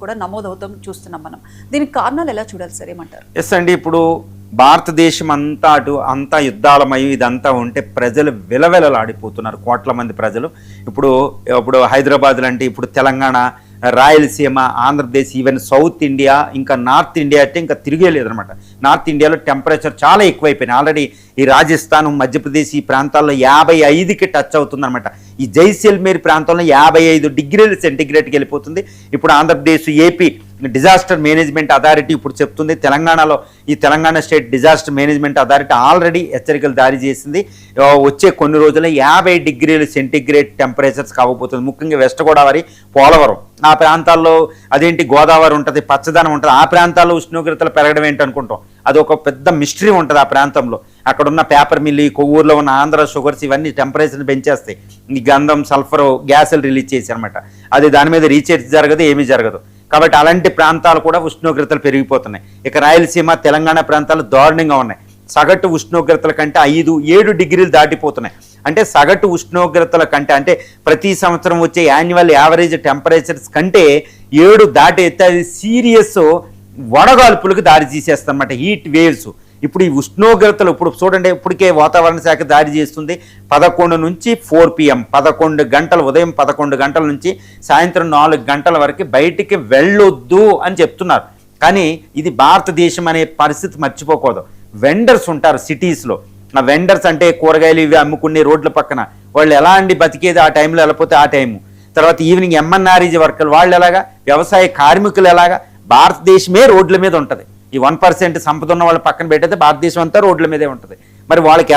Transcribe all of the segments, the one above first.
కూడా నమోదవుతాం చూస్తున్నాం మనం. దీనికి కారణాలు ఎలా చూడాలి సార్, ఏమంటారు? ఎస్ అండి, ఇప్పుడు భారతదేశం అంతా యుద్ధాలమయం ఇదంతా ఉంటే ప్రజలు విలవిలలాడిపోతున్నారు, కోట్ల మంది ప్రజలు. ఇప్పుడు హైదరాబాద్ లాంటి, ఇప్పుడు Telangana, Rayalaseema, Andhra Pradesh, even south India, ఇంకా నార్త్ ఇండియా అంటే ఇంకా తిరిగే లేదనమాట. నార్త్ ఇండియాలో టెంపరేచర్ చాలా ఎక్కువైపోయినాయి. ఆల్రెడీ ఈ రాజస్థాన్, మధ్యప్రదేశ్ ఈ ప్రాంతాల్లో 55కి టచ్ అవుతుందన్నమాట. ఈ జైసల్మేర్ ప్రాంతంలో 55 డిగ్రీల సెంటిగ్రేడ్కి వెళ్ళిపోతుంది. ఇప్పుడు Andhra Pradesh, AP disaster management authority ఇప్పుడు చెప్తుంది. తెలంగాణలో ఈ Telangana state disaster management authority already హెచ్చరికలు జారీ చేసింది. వచ్చే కొన్ని రోజుల్లో 50 డిగ్రీల సెంటిగ్రేడ్ టెంపరేచర్స్ కావబోతుంది. ముఖ్యంగా వెస్ట్ గోదావరి, పోలవరం ఆ ప్రాంతాల్లో, అదేంటి గోదావరి ఉంటుంది, పచ్చదనం ఉంటుంది, ఆ ప్రాంతాల్లో ఉష్ణోగ్రతలు పెరగడం ఏంటి అనుకుంటాం. అదొక పెద్ద మిస్టరీ ఉంటుంది ఆ ప్రాంతంలో. అక్కడున్న పేపర్ మిల్లు, కొవ్వూరులో ఉన్న ఆంధ్ర షుగర్స్ ఇవన్నీ టెంపరేచర్ని పెంచేస్తాయి. ఈ గంధం, సల్ఫర్ గ్యాసులు రిలీజ్ చేసి అనమాట. అది దాని మీద రీసెర్చ్ జరగదు, ఏమీ జరగదు. కాబట్టి అలాంటి ప్రాంతాలు కూడా ఉష్ణోగ్రతలు పెరిగిపోతున్నాయి. ఇక రాయలసీమ, తెలంగాణ ప్రాంతాలు దారుణంగా ఉన్నాయి. సగటు ఉష్ణోగ్రతల కంటే 5-7 డిగ్రీలు దాటిపోతున్నాయి. అంటే సగటు ఉష్ణోగ్రతల కంటే, అంటే ప్రతి సంవత్సరం వచ్చే యాన్యువల్ యావరేజ్ టెంపరేచర్స్ కంటే 7 దాటైతే అది సీరియస్ వడగాల్పులకు దారి తీసేస్తారన్నమాట, హీట్ వేవ్స్. ఇప్పుడు ఈ ఉష్ణోగ్రతలు ఇప్పుడు చూడండి, ఇప్పటికే వాతావరణ శాఖ దారి చేస్తుంది 11 నుంచి 4 PM, 11 గంటలు, ఉదయం 11 గంటల నుంచి సాయంత్రం 4 గంటల వరకు బయటికి వెళ్ళొద్దు అని చెప్తున్నారు. కానీ ఇది భారతదేశం అనే పరిస్థితి మర్చిపోకూడదు. వెండర్స్ ఉంటారు సిటీస్లో. ఆ వెండర్స్ అంటే కూరగాయలు ఇవి అమ్ముకునే రోడ్ల పక్కన వాళ్ళు ఎలా అండి బతికేది? ఆ టైంలో వెళ్ళిపోతే ఆ టైము. తర్వాత ఈవినింగ్ MNREG వర్కర్లు వాళ్ళు ఎలాగా, వ్యవసాయ కార్మికులు ఎలాగా, భారతదేశమే రోడ్ల మీద ఉంటుంది. ఈ 1% సంపద ఉన్న వాళ్ళు పక్కన పెట్టేస్తే భారతదేశం అంతా రోడ్ల మీదే ఉంటుంది. మరి వాళ్ళకి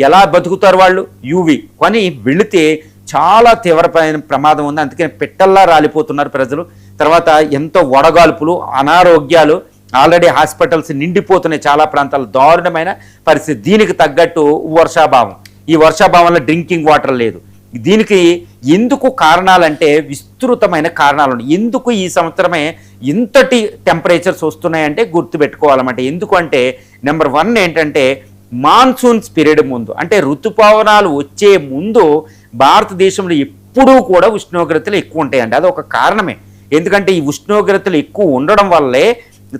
ఎలా బతుకుతారు వాళ్ళు? యూవి కొని వెళితే చాలా తీవ్రమైన ప్రమాదం ఉంది. అందుకని పిట్టల్లా రాలిపోతున్నారు ప్రజలు. తర్వాత ఎంతో వడగాల్పులు, అనారోగ్యాలు, ఆల్రెడీ హాస్పిటల్స్ నిండిపోతున్నాయి చాలా ప్రాంతాలు, దారుణమైన పరిస్థితి. దీనికి తగ్గట్టు వర్షాభావం, ఈ వర్షాభావంలో డ్రింకింగ్ వాటర్ లేదు. దీనికి ఎందుకు కారణాలంటే విస్తృతమైన కారణాలు ఉన్నాయి. ఎందుకు ఈ సంవత్సరమే ఇంతటి టెంపరేచర్స్ వస్తున్నాయంటే గుర్తుపెట్టుకోవాలన్నమాట. ఎందుకు అంటే నెంబర్ 1 ఏంటంటే మాన్సూన్స్ పీరియడ్ ముందు, అంటే ఋతుపవనాలు వచ్చే ముందు భారతదేశంలో ఎప్పుడూ కూడా ఉష్ణోగ్రతలు ఎక్కువ ఉంటాయండి. అదొక కారణమే. ఎందుకంటే ఈ ఉష్ణోగ్రతలు ఎక్కువ ఉండడం వల్లే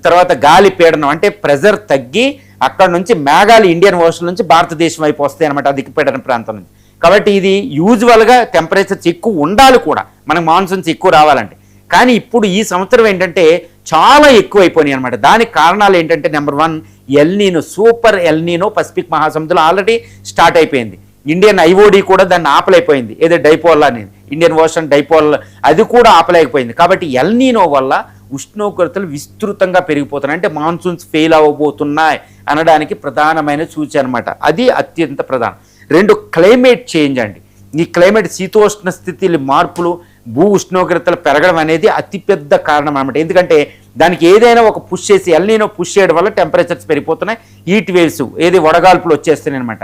తర్వాత గాలి పీడనం, అంటే ప్రెజర్ తగ్గి అక్కడ నుంచి మేఘాలు ఇండియన్ ఓషన్ నుంచి భారతదేశం వైపు వస్తాయి అనమాట, ఆ దిక్కుపీడన ప్రాంతం నుంచి. కాబట్టి ఇది యూజువల్గా టెంపరేచర్స్ ఎక్కువ ఉండాలి కూడా మనకు మాన్సూన్స్ ఎక్కువ రావాలంటే. కానీ ఇప్పుడు ఈ సంవత్సరం ఏంటంటే చాలా ఎక్కువ అయిపోయినాయి అనమాట. దానికి కారణాలు ఏంటంటే number 1 El Niño, super El Niño Pacific మహాసముద్రంలో ఆల్రెడీ స్టార్ట్ అయిపోయింది. ఇండియన్ IOD కూడా దాన్ని ఆపలేకపోయింది, ఏదో డైపోల్ అనేది, ఇండియన్ ఓషన్ డైపోల్, అది కూడా ఆపలేకపోయింది. కాబట్టి ఎల్నీనో వల్ల ఉష్ణోగ్రతలు విస్తృతంగా పెరిగిపోతున్నాయి. అంటే మాన్సూన్స్ ఫెయిల్ అవ్వబోతున్నాయి అనడానికి ప్రధానమైన సూచన అనమాట. అది అత్యంత ప్రధానం. 2 క్లైమేట్ చేంజ్ అండి. ఈ క్లైమేట్ శీతోష్ణ స్థితిలో మార్పులు, భూ ఉష్ణోగ్రతలు పెరగడం అనేది అతిపెద్ద కారణం అనమాట. ఎందుకంటే దానికి ఏదైనా ఒక పుష్ చేసి, ఎల్నీనో పుష్ చేయడం వల్ల టెంపరేచర్స్ పెరిగిపోతున్నాయి, హీట్ వేవ్స్, వడగాల్పులు వచ్చేస్తున్నాయి అనమాట.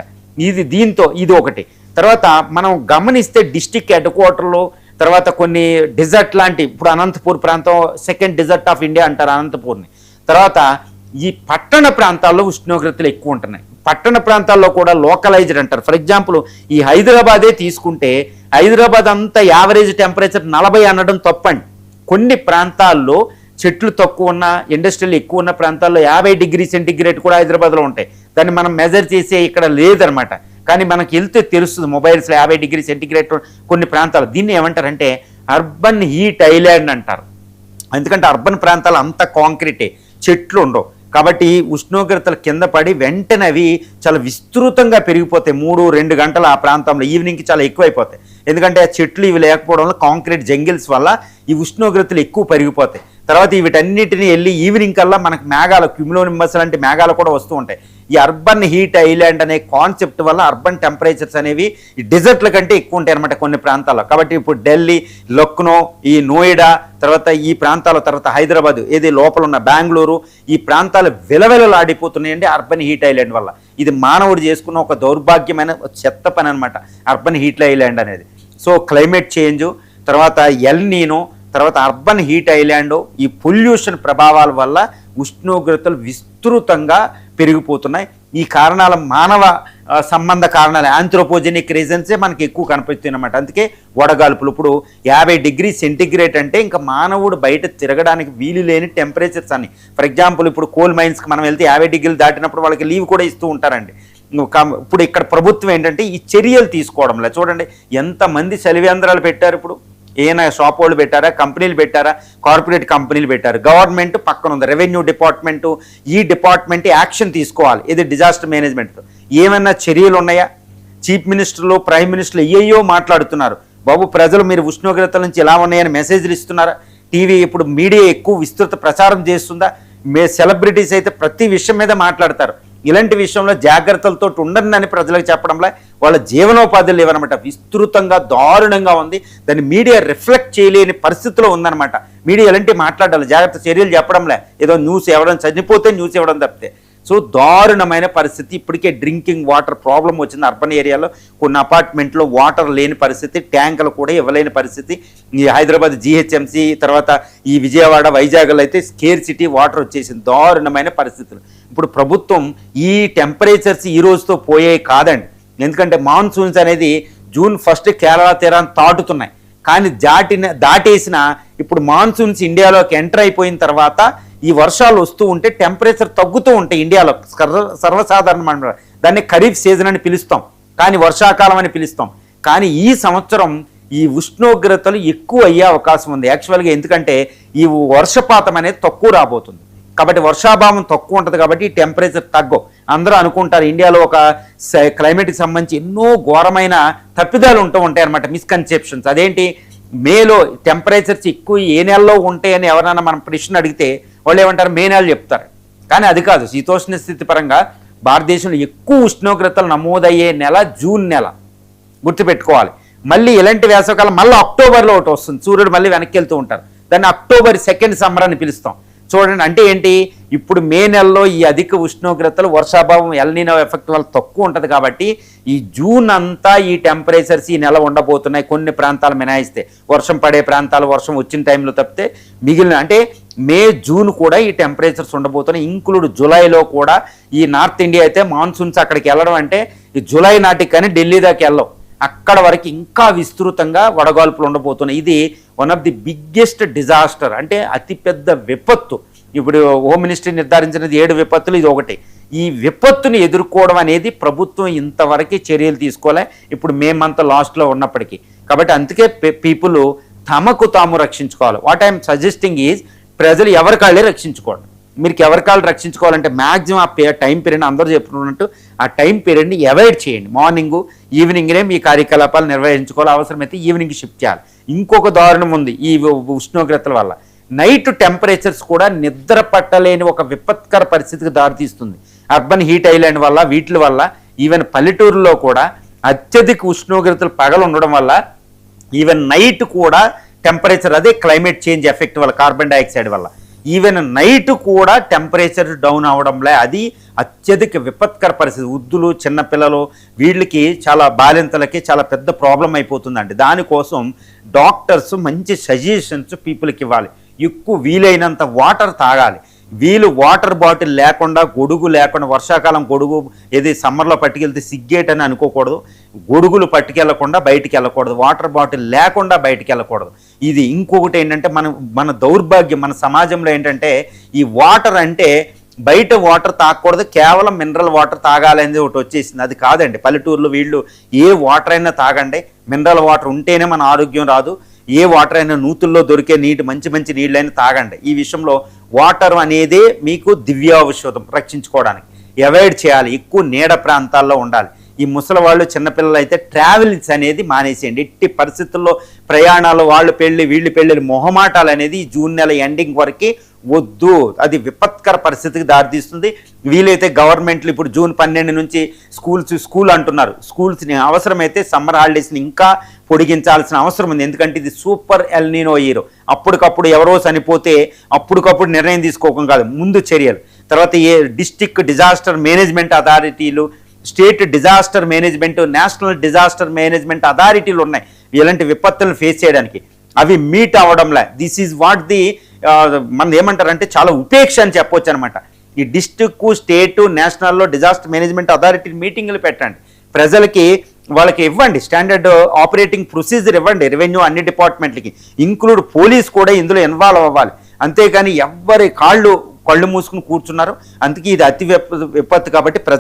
దీంతో ఇది ఒకటి. తర్వాత మనం గమనిస్తే డిస్టిక్ హెడ్ క్వార్టర్లో, తర్వాత కొన్ని డిజర్ట్ లాంటి, ఇప్పుడు అనంతపూర్ ప్రాంతం సెకండ్ డిజర్ట్ ఆఫ్ ఇండియా అంటారు అనంతపూర్ని. తర్వాత ఈ పట్టణ ప్రాంతాల్లో ఉష్ణోగ్రతలు ఎక్కువ ఉంటున్నాయి. పట్టణ ప్రాంతాల్లో కూడా లోకలైజ్డ్ అంటారు. ఫర్ ఎగ్జాంపుల్ ఈ హైదరాబాదే తీసుకుంటే, హైదరాబాద్ అంతా యావరేజ్ టెంపరేచర్ 40 అనడం తప్పండి. కొన్ని ప్రాంతాల్లో చెట్లు తక్కువ ఉన్న, ఇండస్ట్రియల్ ఎక్కువ ఉన్న ప్రాంతాల్లో 50 డిగ్రీ సెంటిగ్రేడ్ కూడా హైదరాబాద్లో ఉంటాయి. దాన్ని మనం మెజర్ చేసే ఇక్కడ లేదనమాట. కానీ మనకి వెళ్తే తెలుస్తుంది మొబైల్స్లో 50 డిగ్రీ సెంటిగ్రేడ్ కొన్ని ప్రాంతాలు. దీన్ని ఏమంటారంటే అర్బన్ హీట్ ఐలాండ్ అంటారు. ఎందుకంటే అర్బన్ ప్రాంతాలు అంతా కాంక్రీటే, చెట్లు ఉండవు. కాబట్టి ఉష్ణోగ్రతలు కింద పడి వెంటనే అవి చాలా విస్తృతంగా పెరిగిపోతాయి. 3-2 గంటలు ఆ ప్రాంతంలో ఈవినింగ్కి చాలా ఎక్కువైపోతాయి. ఎందుకంటే ఆ చెట్లు ఇవి లేకపోవడం వల్ల, కాంక్రీట్ జంగిల్స్ వల్ల ఈ ఉష్ణోగ్రతలు ఎక్కువ పెరిగిపోతాయి. తర్వాత వీటన్నిటిని వెళ్ళి ఈవినింగ్ కల్లా మనకు మేఘాలు, క్యుములోనింబస్ లాంటి మేఘాలు కూడా వస్తూ ఉంటాయి. ఈ అర్బన్ హీట్ ఐలాండ్ అనే కాన్సెప్ట్ వల్ల అర్బన్ టెంపరేచర్స్ అనేవి ఈ డెజర్ట్ల కంటే ఎక్కువ ఉంటాయి అనమాట కొన్ని ప్రాంతాల్లో. కాబట్టి ఇప్పుడు ఢిల్లీ, లక్నో, ఈ నోయిడా, తర్వాత ఈ ప్రాంతాల, తర్వాత హైదరాబాద్, లోపల ఉన్న బెంగళూరు, ఈ ప్రాంతాలు విలవిలలాడిపోతున్నాయండి అర్బన్ హీట్ ఐలాండ్ వల్ల. ఇది మానవుడు చేసుకున్న ఒక దౌర్భాగ్యమైన చెత్త పని అనమాట అర్బన్ హీట్ ఐలాండ్ అనేది. సో క్లైమేట్ చేంజ్, తర్వాత ఎల్నీనో, తర్వాత అర్బన్ హీట్ ఐలాండ్, ఈ పొల్యూషన్ ప్రభావాల వల్ల ఉష్ణోగ్రతలు విస్తృతంగా పెరిగిపోతున్నాయి. ఈ కారణాల మానవ సంబంధ కారణాలు ఆంథ్రోపోజెనిక్ రీజన్సే మనకి ఎక్కువ కనిపిస్తుంది అన్నమాట. అందుకే వడగాల్పులు. ఇప్పుడు 50 డిగ్రీ సెంటిగ్రేడ్ అంటే ఇంకా మానవుడు బయట తిరగడానికి వీలు లేని టెంపరేచర్స్ అన్ని. ఫర్ ఎగ్జాంపుల్ ఇప్పుడు కోల్ మైన్స్కి మనం వెళ్తే 50 డిగ్రీలు దాటినప్పుడు వాళ్ళకి లీవ్ కూడా ఇస్తూ ఉంటారండి. ఇప్పుడు ఇక్కడ ప్రభుత్వం ఏంటంటే ఈ చర్యలు తీసుకోవడంలో చూడండి ఎంతమంది చలివేంద్రాలు పెట్టారు. ఇప్పుడు ఏమైనా షాప్ వాళ్ళు పెట్టారా, కంపెనీలు పెట్టారా, కార్పొరేట్ కంపెనీలు పెట్టారు. గవర్నమెంట్ పక్కన ఉంది, రెవెన్యూ డిపార్ట్మెంటు. ఈ డిపార్ట్మెంట్ యాక్షన్ తీసుకోవాలి. ఇది డిజాస్టర్ మేనేజ్మెంట్. ఏమైనా చర్యలు ఉన్నాయా? చీఫ్ మినిస్టర్లు, ప్రైమ్ మినిస్టర్లు అయ్యయ్యో మాట్లాడుతున్నారు. బాబు ప్రజలు మీరు ఉష్ణోగ్రతల నుంచి ఎలా ఉన్నాయని మెసేజ్లు ఇస్తున్నారా? టీవీ ఇప్పుడు మీడియా ఎక్కువ విస్తృత ప్రచారం చేస్తుందా? సెలబ్రిటీస్ అయితే ప్రతి విషయం మీద మాట్లాడతారు. ఇలాంటి విషయంలో జాగ్రత్తలతో ఉండండి ప్రజలకు చెప్పడంలో వాళ్ళ జీవనోపాధులు లేవనమాట. విస్తృతంగా దారుణంగా ఉంది. దాన్ని మీడియా రిఫ్లెక్ట్ చేయలేని పరిస్థితిలో ఉందన్నమాట. మీడియా ఎలాంటి మాట్లాడాలి, జాగ్రత్త చర్యలు చెప్పడంలే. ఏదో న్యూస్ ఎవరైనా చనిపోతే న్యూస్ ఇవ్వడం తప్పితే. సో దారుణమైన పరిస్థితి. ఇప్పటికే డ్రింకింగ్ వాటర్ ప్రాబ్లం వచ్చింది అర్బన్ ఏరియాలో. కొన్ని అపార్ట్మెంట్లో వాటర్ లేని పరిస్థితి, ట్యాంకులు కూడా ఇవ్వలేని పరిస్థితి. ఈ హైదరాబాద్ జీహెచ్ఎంసీ తర్వాత ఈ విజయవాడ, వైజాగ్లో అయితే స్కేర్ సిటీ వాటర్ వచ్చేసింది. దారుణమైన పరిస్థితులు. ఇప్పుడు ప్రభుత్వం ఈ టెంపరేచర్స్ ఈ రోజుతో పోయాయి కాదండి. ఎందుకంటే మాన్సూన్స్ అనేది జూన్ 1 కేరళ తీరాన్ని దాటుతున్నాయి. కానీ దాటేసిన ఇప్పుడు మాన్సూన్స్ ఇండియాలోకి ఎంటర్ అయిపోయిన తర్వాత ఈ వర్షాలు వస్తూ ఉంటే టెంపరేచర్ తగ్గుతూ ఉంటాయి ఇండియాలో. సర్వసాధారణమైన దాన్ని ఖరీఫ్ సీజన్ అని పిలుస్తాం, కానీ వర్షాకాలం అని పిలుస్తాం. కానీ ఈ సంవత్సరం ఈ ఉష్ణోగ్రతలు ఎక్కువ అయ్యే అవకాశం ఉంది యాక్చువల్గా. ఎందుకంటే ఈ వర్షపాతం అనేది తక్కువ రాబోతుంది కాబట్టి, వర్షాభావం తక్కువ ఉంటుంది కాబట్టి ఈ టెంపరేచర్ తగ్గవు. అందరూ అనుకుంటారు ఇండియాలో ఒక క్లైమేట్కి సంబంధించి ఎన్నో ఘోరమైన తప్పిదాలు ఉంటూ ఉంటాయి అన్నమాట, మిస్కన్సెప్షన్స్. అదేంటి, మేలో టెంపరేచర్స్ ఎక్కువ ఏ నెలలో ఉంటాయని ఎవరైనా మనం ప్రశ్న అడిగితే వాళ్ళు ఏమంటారు, మే నెల చెప్తారు. కానీ అది కాదు. శీతోష్ణ స్థితి పరంగా భారతదేశంలో ఎక్కువ ఉష్ణోగ్రతలు నమోదయ్యే నెల జూన్ నెల, గుర్తుపెట్టుకోవాలి. మళ్ళీ ఇలాంటి వేసవకాలం మళ్ళీ అక్టోబర్లో ఒకటి వస్తుంది. సూర్యుడు మళ్ళీ వెనక్కి వెళ్తూ ఉంటారు. దాన్ని అక్టోబర్ 2nd సమ్మర్ అని పిలుస్తాం. చూడండి, అంటే ఏంటి, ఇప్పుడు మే నెలలో ఈ అధిక ఉష్ణోగ్రతలు, వర్షాభావం ఎల్నినో ఎఫెక్ట్ వల్ల తక్కువ ఉంటుంది కాబట్టి ఈ జూన్ అంతా ఈ టెంపరేచర్స్ ఈ నెల ఉండబోతున్నాయి. కొన్ని ప్రాంతాలు మినహాయిస్తే, వర్షం పడే ప్రాంతాలు వర్షం వచ్చిన టైంలో తప్పితే మిగిలిన అంటే మే జూన్ కూడా ఈ టెంపరేచర్స్ ఉండబోతున్నాయి. ఇంక్లూడ్ జూలైలో కూడా. ఈ నార్త్ ఇండియా అయితే మాన్సూన్స్ అక్కడికి వెళ్ళడం అంటే ఈ జూలై నాటికి కానీ ఢిల్లీ దాకా వెళ్ళవు. అక్కడ వరకు ఇంకా విస్తృతంగా వడగాల్పులు ఉండబోతున్నాయి. ఇది one of the biggest disaster, అంటే అతిపెద్ద విపత్తు. ఇప్పుడు హోమ్ మినిస్ట్రీ నిర్ధారించినది 7 విపత్తులు, ఇది ఒకటి. ఈ విపత్తుని ఎదుర్కోవడం అనేది ప్రభుత్వం ఇంతవరకు చర్యలు తీసుకోలే ఇప్పుడు మే మంత్ లాస్ట్లో ఉన్నప్పటికీ. కాబట్టి అందుకే పీపుల్ తమకు తాము రక్షించుకోవాలి. వాట్ ఐఎమ్ సజెస్టింగ్ ఈజ్, ప్రజలు ఎవరికాళ్ళే రక్షించుకోండి. మీకు ఎవరికాళ్ళు రక్షించుకోవాలంటే మ్యాక్సిమం ఆ టైం పీరియడ్ అందరూ చెప్పుకున్నట్టు ఆ టైం పీరియడ్ని అవాయిడ్ చేయండి. మార్నింగ్ ఈవినింగ్నే మీ కార్యకలాపాలు నిర్వహించుకోవాలి. అవసరమైతే ఈవినింగ్ షిఫ్ట్ చేయాలి. ఇంకొక దారుణం ఉంది ఈ ఉష్ణోగ్రతల వల్ల. నైట్ టెంపరేచర్స్ కూడా నిద్ర పట్టలేని ఒక విపత్కర పరిస్థితికి దారితీస్తుంది. అర్బన్ హీట్ ఐలాండ్ వల్ల, వీటి వల్ల, ఈవెన్ పల్లెటూరులో కూడా అత్యధిక ఉష్ణోగ్రతలు పగలు ఉండడం వల్ల ఈవెన్ నైట్ కూడా టెంపరేచర్, అదే క్లైమేట్ చేంజ్ ఎఫెక్ట్ వల్ల, కార్బన్ డైఆక్సైడ్ వల్ల ఈవెన్ నైట్ కూడా టెంపరేచర్ డౌన్ అవడంలో అది అత్యధిక విపత్కర పరిస్థితి. వృద్ధులు, చిన్నపిల్లలు, వీళ్ళకి చాలా, బాలింతలకి చాలా పెద్ద ప్రాబ్లం అయిపోతుందండి. దానికోసం డాక్టర్స్ మంచి సజెషన్స్ పీపుల్కి ఇవ్వాలి. ఎక్కువ వీలైనంత వాటర్ తాగాలి. వీళ్ళు వాటర్ బాటిల్ లేకుండా, గొడుగు లేకుండా, వర్షాకాలం గొడుగు ఏది సమ్మర్లో పట్టుకెళ్తే సిగ్గేట్ అని అనుకోకూడదు. గొడుగులు పట్టుకెళ్లకుండా బయటికి వెళ్ళకూడదు. వాటర్ బాటిల్ లేకుండా బయటికి వెళ్ళకూడదు. ఇది ఇంకొకటి ఏంటంటే మన దౌర్భాగ్యం మన సమాజంలో ఏంటంటే, ఈ వాటర్ అంటే బయట వాటర్ తాగకూడదు, కేవలం మినరల్ వాటర్ తాగాలనేది ఒకటి వచ్చేసింది. అది కాదండి. పల్లెటూరులో వీళ్ళు ఏ వాటర్ అయినా తాగండి. మినరల్ వాటర్ ఉంటేనే మన ఆరోగ్యం రాదు. ఏ వాటర్ అయినా నూతుల్లో దొరికే నీటి మంచి నీళ్ళైనా తాగండి. ఈ విషయంలో వాటర్ అనేది మీకు దివ్యాఔషధం. రక్షించుకోవడానికి అవాయిడ్ చేయాలి. ఎక్కువ నీడ ప్రాంతాల్లో ఉండాలి. ఈ ముసలి వాళ్ళు, చిన్నపిల్లలు అయితే ట్రావెల్స్ అనేది మానేసేయండి. ఎట్టి పరిస్థితుల్లో ప్రయాణాలు, వాళ్ళు పెళ్ళి వీళ్ళు పెళ్ళి, మొహమాటాలు అనేది ఈ జూన్ నెల ఎండింగ్ వరకు వద్దు. అది విపత్కర పరిస్థితికి దారితీస్తుంది. వీలైతే గవర్నమెంట్లు ఇప్పుడు జూన్ 12 నుంచి స్కూల్ అంటున్నారు. స్కూల్స్ని అవసరమైతే సమ్మర్ హాలిడేస్ని ఇంకా పొడిగించాల్సిన అవసరం ఉంది. ఎందుకంటే ఇది సూపర్ ఎల్నినో ఇయర్. అప్పటికప్పుడు ఎవరో చనిపోతే అప్పటికప్పుడు నిర్ణయం తీసుకోవడం కాదు, ముందు చర్యలు. తర్వాత డిస్ట్రిక్ట్ డిజాస్టర్ మేనేజ్మెంట్ అథారిటీలు, state disaster management, national disaster management అథారిటీలు ఉన్నాయి ఇలాంటి విపత్తులను ఫేస్ చేయడానికి. అవి మీట్ అవ్వడంలే. దిస్ ఈజ్ వాట్ ది మన ఏమంటారంటే చాలా ఉపేక్ష అని చెప్పొచ్చు అనమాట. ఈ డిస్ట్రిక్ట్, స్టేటు, నేషనల్లో డిజాస్టర్ మేనేజ్మెంట్ అథారిటీ మీటింగులు పెట్టండి. ప్రజలకి వాళ్ళకి ఇవ్వండి, స్టాండర్డ్ ఆపరేటింగ్ ప్రొసీజర్ ఇవ్వండి. రెవెన్యూ అన్ని డిపార్ట్మెంట్లకి, ఇంక్లూడ్ పోలీస్ కూడా ఇందులో ఇన్వాల్వ్ అవ్వాలి. అంతేకాని ఎవ్వరి కళ్ళు మూసుకుని కూర్చున్నారు. అందుకే ఇది అతి విపత్తు కాబట్టి